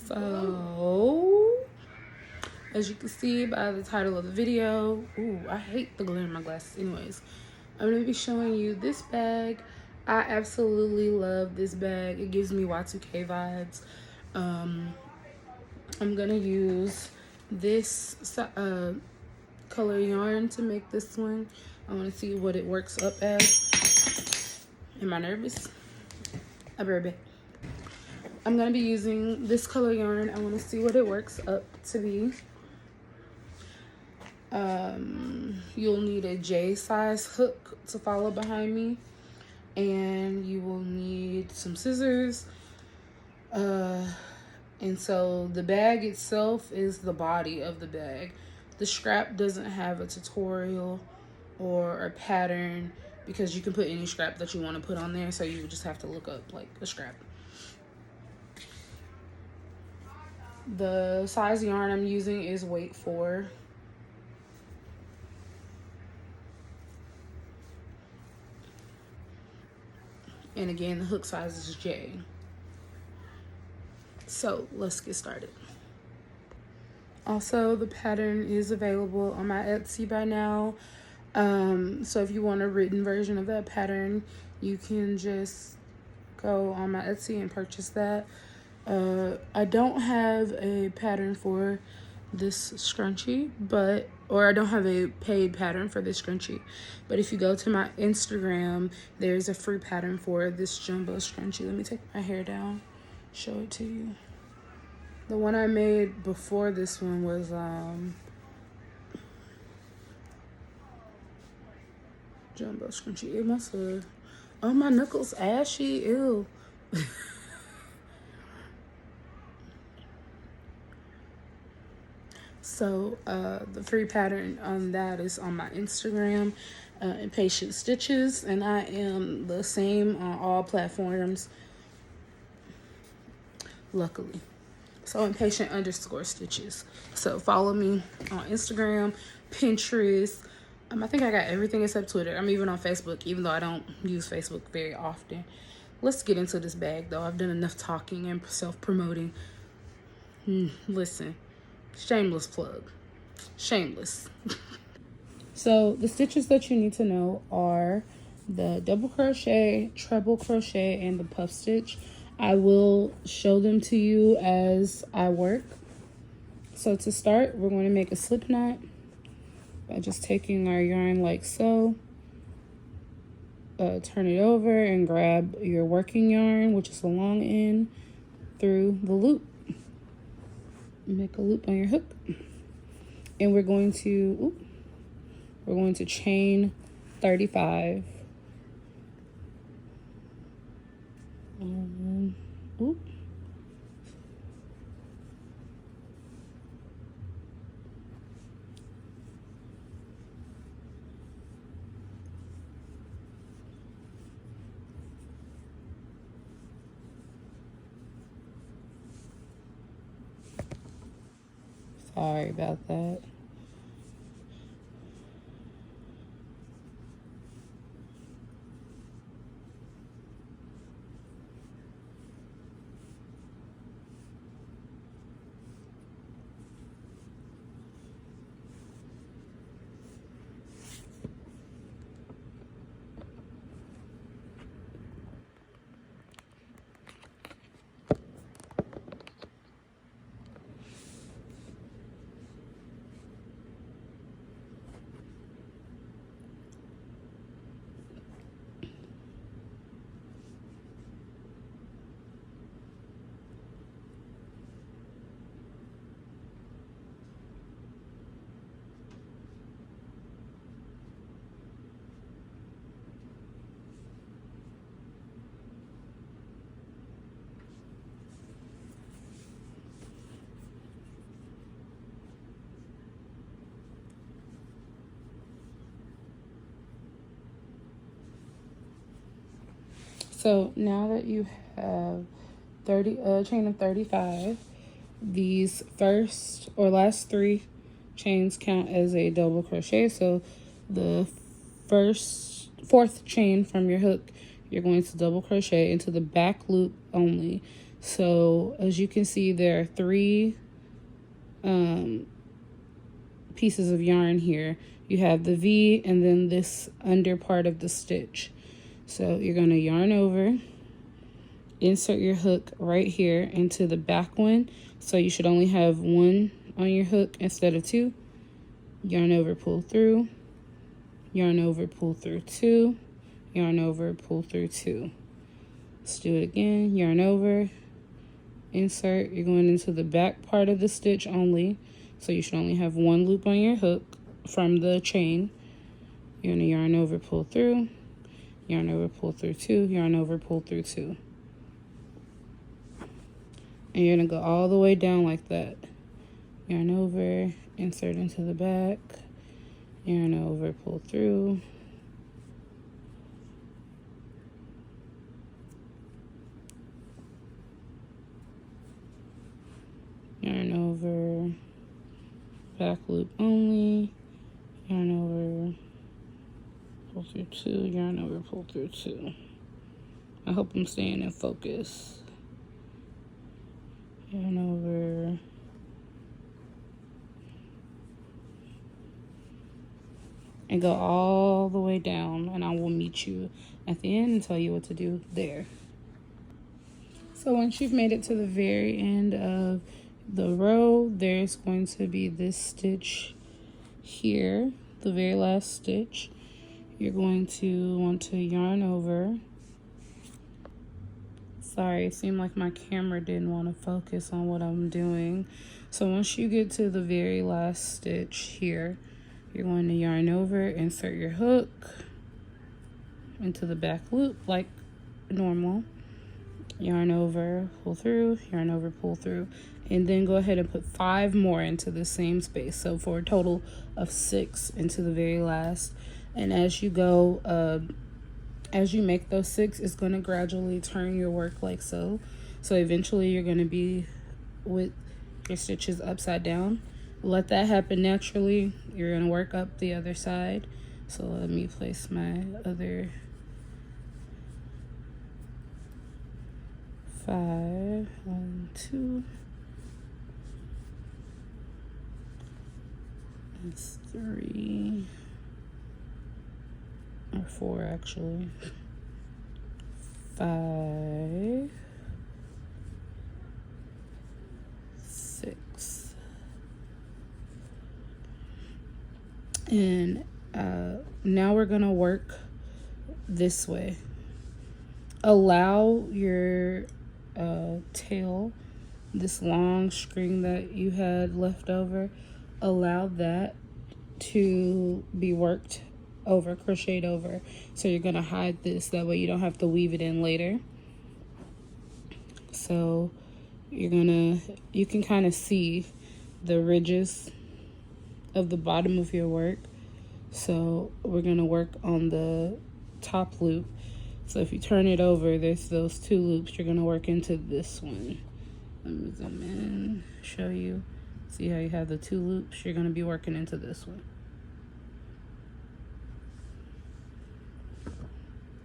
So, as you can see by the title of the video, ooh, I hate the glare in my glasses. Anyways, I'm going to be showing you this bag. I absolutely love this bag. It gives me Y2K vibes. I'm going to use this color yarn to make this one. I want to see what it works up as. Am I nervous? I'll be right back. I'm going to be using this color yarn. I want to see what it works up to be. You'll need a J size hook to follow behind me. And you will need some scissors. And so the bag itself is the body of the bag. The scrap doesn't have a tutorial or a pattern because you can put any scrap that you want to put on there. So you would just have to look up like a scrap. The size yarn I'm using is weight 4. And again, the hook size is J. So let's get started. Also, the pattern is available on my Etsy by now. So if you want a written version of that pattern, you can just go on my Etsy and purchase that. I don't have a pattern for this scrunchie, or I don't have a paid pattern for this scrunchie. But if you go to my Instagram, there's a free pattern for this jumbo scrunchie. Let me take my hair down, show it to you. The one I made before this one was jumbo scrunchie. It must have, oh, my knuckles ashy, ew. So the free pattern on that is on my Instagram, Impatient Stitches, and I am the same on all platforms, luckily. So Impatient_Stitches. So follow me on Instagram, Pinterest. I think I got everything except Twitter. I'm even on Facebook, even though I don't use Facebook very often. Let's get into this bag, though. I've done enough talking and self-promoting. Listen. Shameless plug. Shameless. So the stitches that you need to know are the double crochet, treble crochet, and the puff stitch. I will show them to you as I work. So to start, we're going to make a slip knot by just taking our yarn like so. Turn it over and grab your working yarn, which is the long end, through the loop. Make a loop on your hook, and we're going to chain 35. Sorry about that. So now that you have chain of 35, these first or last 3 chains count as a double crochet. So the fourth chain from your hook, you're going to double crochet into the back loop only. So as you can see, there are 3 pieces of yarn here. You have the V and then this under part of the stitch. So you're going to yarn over, insert your hook right here into the back one. So you should only have 1 on your hook instead of 2. Yarn over, pull through, yarn over, pull through 2, yarn over, pull through 2. Let's do it again. Yarn over, insert. You're going into the back part of the stitch only. So you should only have 1 loop on your hook from the chain. You're going to yarn over, pull through, yarn over, pull through 2, yarn over, pull through 2. And you're going to go all the way down like that. Yarn over, insert into the back, yarn over, pull through, yarn over, back loop only, yarn over, pull through 2, yarn over, pull through 2. I hope I'm staying in focus. Yarn over, and go all the way down, and I will meet you at the end and tell you what to do there. So once you've made it to the very end of the row, there's going to be this stitch here, the very last stitch. You're going to want to yarn over. Sorry, it seemed like my camera didn't want to focus on what I'm doing. So once you get to the very last stitch here, you're going to yarn over, insert your hook into the back loop like normal. Yarn over, pull through, yarn over, pull through, and then go ahead and put 5 more into the same space. So for a total of 6 into the very last. And as you go, as you make those 6, it's going to gradually turn your work like so. So eventually you're going to be with your stitches upside down. Let that happen naturally. You're going to work up the other side. So let me place my other 5, 1, 2. It's 3 or 4 actually. 5, 6. And now we're gonna work this way. Allow your tail, this long string that you had left over, allow that to be worked over, crocheted over. So you're gonna hide this, that way you don't have to weave it in later. So you can kind of see the ridges of the bottom of your work. So we're gonna work on the top loop. So if you turn it over, there's those 2 loops. You're gonna work into this one. Let me zoom in, show you. See how you have the 2 loops? You're gonna be working into this one.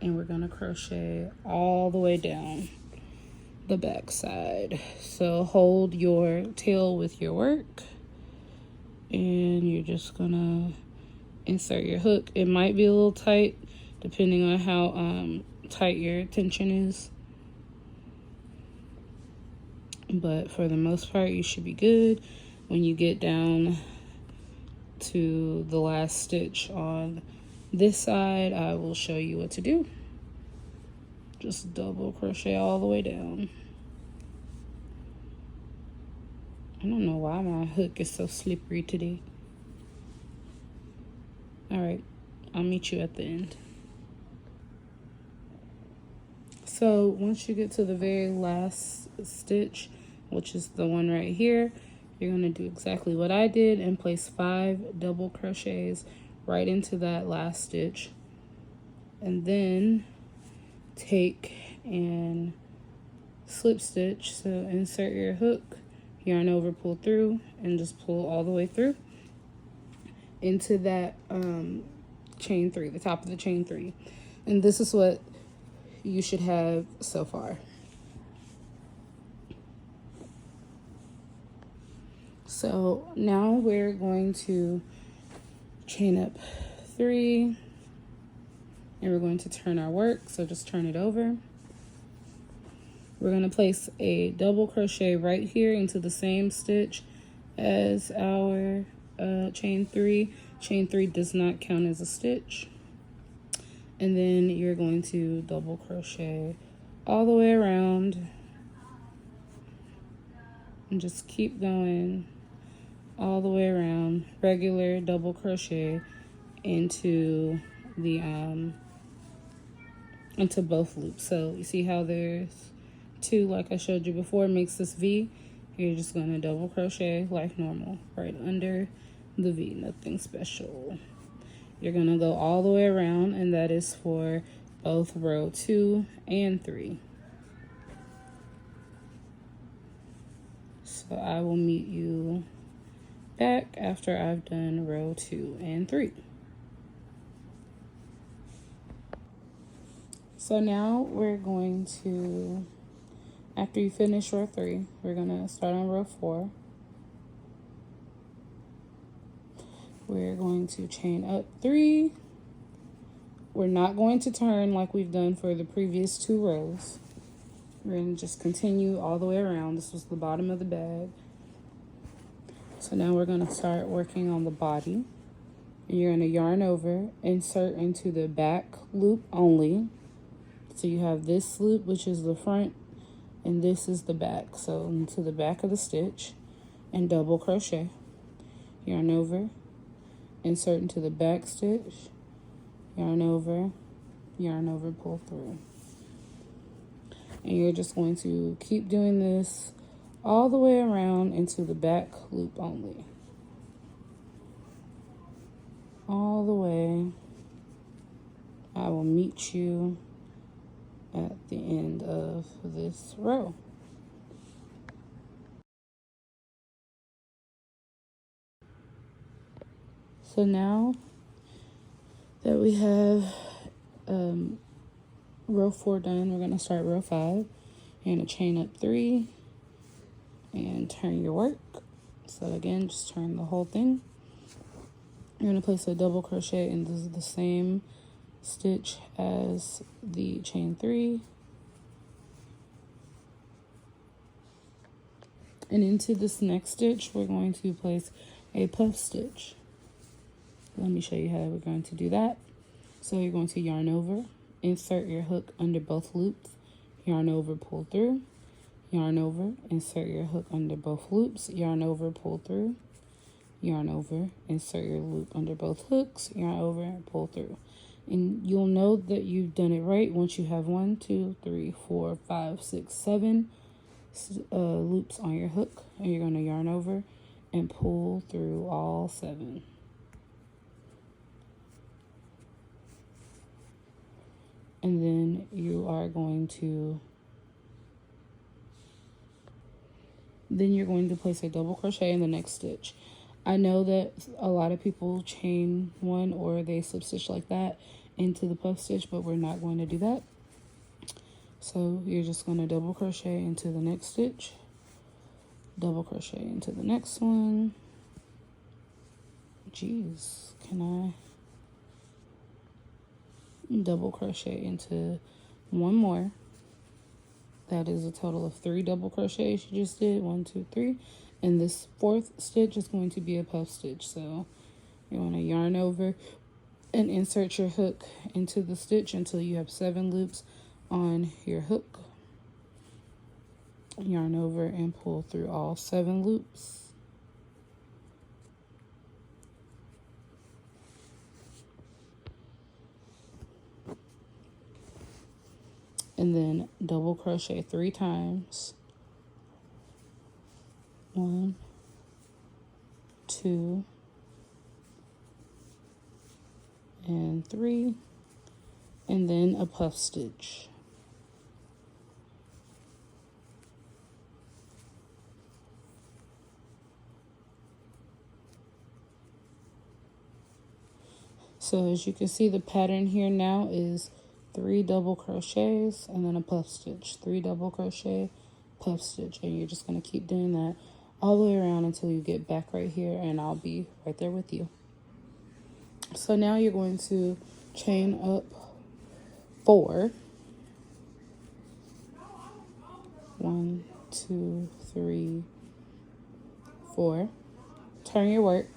And we're gonna crochet all the way down the back side. So hold your tail with your work, and you're just gonna insert your hook. It might be a little tight depending on how tight your tension is, but for the most part you should be good. When you get down to the last stitch on this side, I will show you what to do. Just double crochet all the way down. I don't know why my hook is so slippery today. All right, I'll meet you at the end. So once you get to the very last stitch, which is the one right here, you're going to do exactly what I did and place 5 double crochets right into that last stitch. And then take and slip stitch. So insert your hook, yarn over, pull through, and just pull all the way through into that chain 3, the top of the chain 3. And this is what you should have so far. So now we're going to chain up 3, and we're going to turn our work. So just turn it over. We're going to place a double crochet right here into the same stitch as our chain 3. Chain 3 does not count as a stitch. And then you're going to double crochet all the way around and just keep going all the way around. Regular double crochet into the into both loops. So you see how there's 2, like I showed you before, makes this V. You're just going to double crochet like normal right under the V, nothing special. You're going to go all the way around, and that is for both row 2 and 3. So I will meet you back after I've done row 2 and 3. So now we're going to, after you finish row 3, we're going to start on row 4. We're going to chain up 3. We're not going to turn like we've done for the previous 2 rows. We're going to just continue all the way around. This was the bottom of the bag. So now we're going to start working on the body. You're going to yarn over, insert into the back loop only. So you have this loop, which is the front, and this is the back. So into the back of the stitch and double crochet. Yarn over, insert into the back stitch, yarn over, pull through. And you're just going to keep doing this all the way around into the back loop only. All the way. I will meet you at the end of this row. So now that we have row 4 done, we're going to start row 5. You're going to chain up 3 and turn your work. So again, just turn the whole thing. You're going to place a double crochet into the same stitch as the chain 3. And into this next stitch, we're going to place a puff stitch. Let me show you how we're going to do that. So you're going to yarn over, insert your hook under both loops, yarn over, pull through, yarn over, insert your hook under both loops, yarn over, pull through, yarn over, insert your loop under both hooks, yarn over, and pull through. And you'll know that you've done it right once you have 1, 2, 3, 4, 5, 6, 7 loops on your hook, and you're going to yarn over and pull through all 7. And then you are going to, you're going to place a double crochet in the next stitch. I know that a lot of people chain 1 or they slip stitch like that into the puff stitch, but we're not going to do that. So you're just going to double crochet into the next stitch, double crochet into the next one. Jeez, can I? Double crochet into one more. That is a total of 3 double crochets you just did. 1, 2, 3. And this 4th stitch is going to be a puff stitch. So you want to yarn over and insert your hook into the stitch until you have 7 loops on your hook. Yarn over and pull through all 7 loops. And then double crochet 3 times. 1, 2, and 3, and then a puff stitch. So as you can see, the pattern here now is 3 double crochets and then a puff stitch, 3 double crochet, puff stitch, and you're just going to keep doing that all the way around until you get back right here, and I'll be right there with you. So now you're going to chain up 4. 1, 2, 3, 4. Turn your work.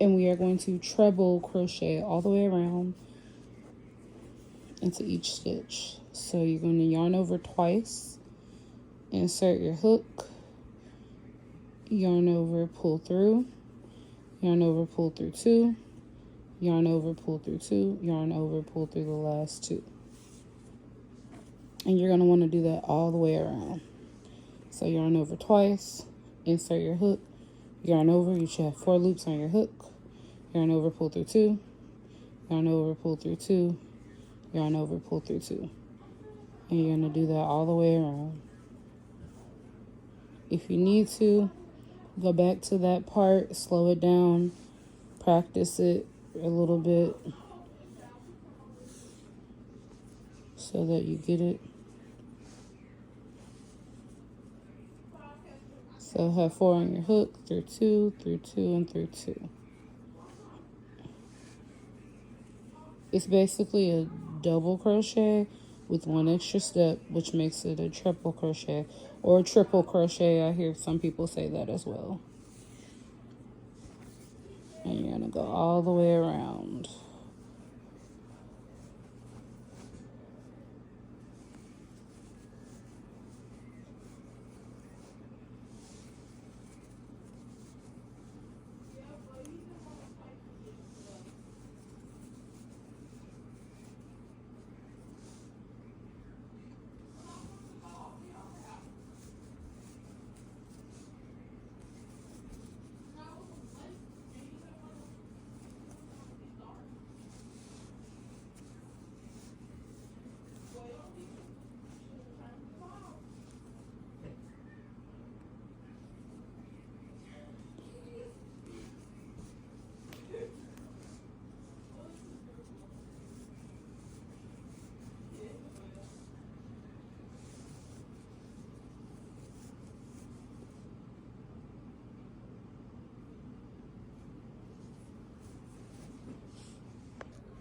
And we are going to treble crochet all the way around into each stitch. So you're going to yarn over twice, insert your hook, yarn over, pull through, yarn over, pull through 2, yarn over, pull through 2, yarn over, pull through the last 2. And you're going to want to do that all the way around. So yarn over twice, insert your hook, yarn over. You should have 4 loops on your hook. Yarn over, pull through 2, yarn over, pull through 2, yarn over, pull through 2. And you're going to do that all the way around. If you need to, go back to that part, slow it down, practice it a little bit so that you get it. So have 4 on your hook, through 2, and through 2. It's basically a double crochet with 1 extra step, which makes it a triple crochet or a triple crochet. I hear some people say that as well. And you're gonna go all the way around.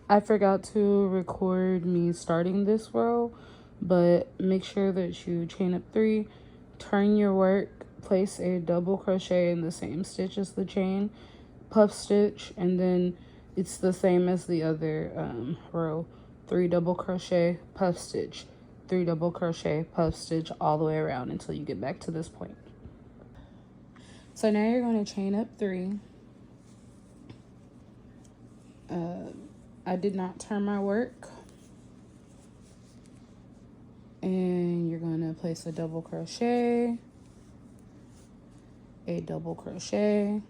I forgot to record me starting this row, but make sure that you chain up 3, turn your work, place a double crochet in the same stitch as the chain, puff stitch, and then it's the same as the other row. 3 double crochet, puff stitch, 3 double crochet, puff stitch, all the way around until you get back to this point. So now you're going to chain up 3. I did not turn my work. And you're going to place a double crochet, a double crochet.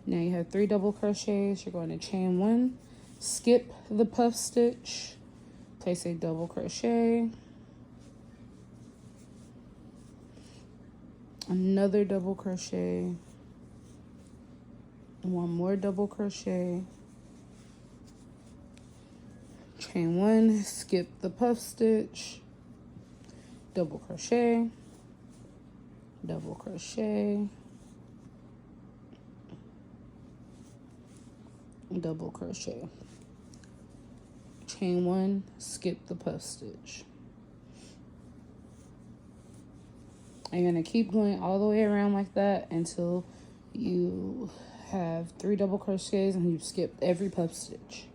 Now you have 3 double crochets. You're going to chain 1, skip the puff stitch, place a double crochet, another double crochet, 1 more double crochet, chain 1, skip the puff stitch, double crochet, double crochet, double crochet, chain 1, skip the puff stitch. And you're going to keep going all the way around like that until you have 3 double crochets and you've skipped every puff stitch.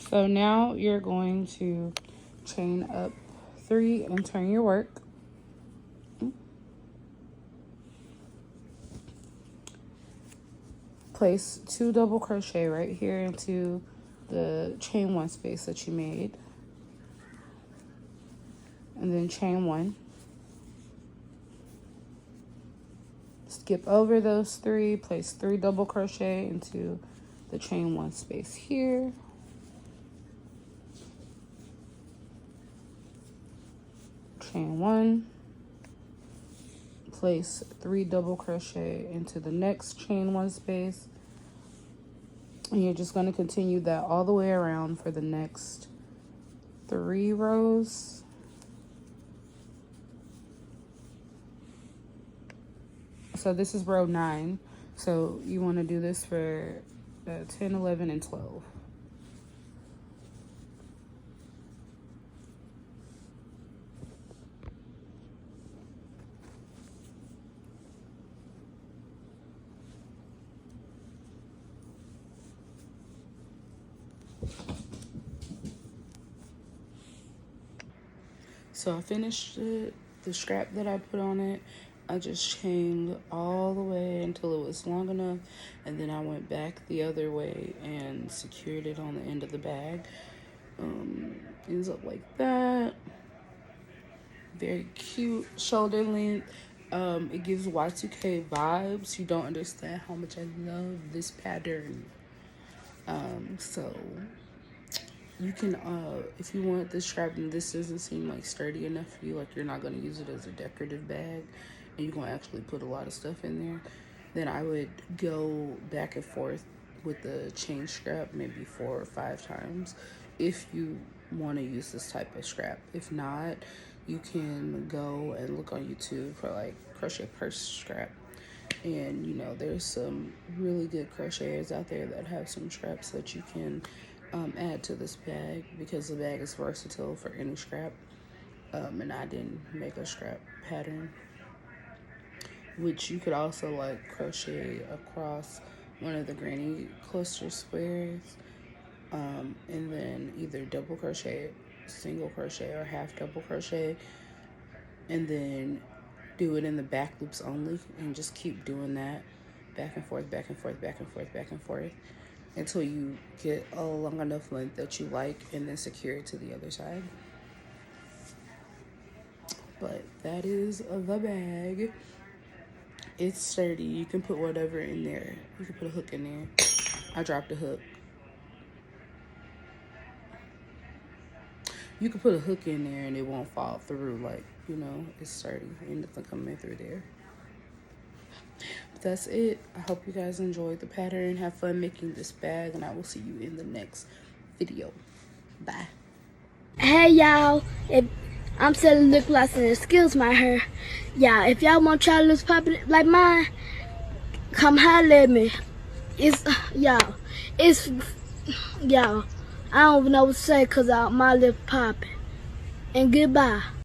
So now you're going to chain up 3 and turn your work. Place 2 double crochet right here into the chain 1 space that you made. And then chain 1. Skip over those 3, place 3 double crochet into the chain 1 space here. Chain 1, place 3 double crochet into the next chain 1 space, and you're just going to continue that all the way around for the next 3 rows. So this is row 9. So you want to do this for 10, 11, and 12. So I finished it, the scrap that I put on it. I just chained all the way until it was long enough, and then I went back the other way and secured it on the end of the bag. Ends up like that. Very cute shoulder length. It gives Y2K vibes. You don't understand how much I love this pattern. So you can, if you want this scrap and this doesn't seem like sturdy enough for you, like you're not going to use it as a decorative bag and you're going to actually put a lot of stuff in there, then I would go back and forth with the chain scrap maybe 4 or 5 times if you want to use this type of scrap. If not, you can go and look on YouTube for like crochet purse scrap. And you know, there's some really good crocheters out there that have some scraps that you can add to this bag, because the bag is versatile for any scrap. And I didn't make a scrap pattern, which you could also like crochet across one of the granny cluster squares, and then either double crochet, single crochet, or half double crochet, and then do it in the back loops only, and just keep doing that back and forth, back and forth, back and forth, back and forth, until you get a long enough length that you like, and then secure it to the other side. But that is the bag. It's sturdy. You can put whatever in there. You can put a hook in there. I dropped a hook. You can put a hook in there and it won't fall through. Like, you know, it's sturdy. Ain't nothing coming through there. But that's it. I hope you guys enjoyed the pattern. Have fun making this bag, and I will see you in the next video. Bye. Hey y'all, if I'm selling lip gloss and excuse my hair. Yeah, if y'all want y'all lips popping like mine, come holler at me. It's y'all, I don't even know what to say because my lip popping. And goodbye.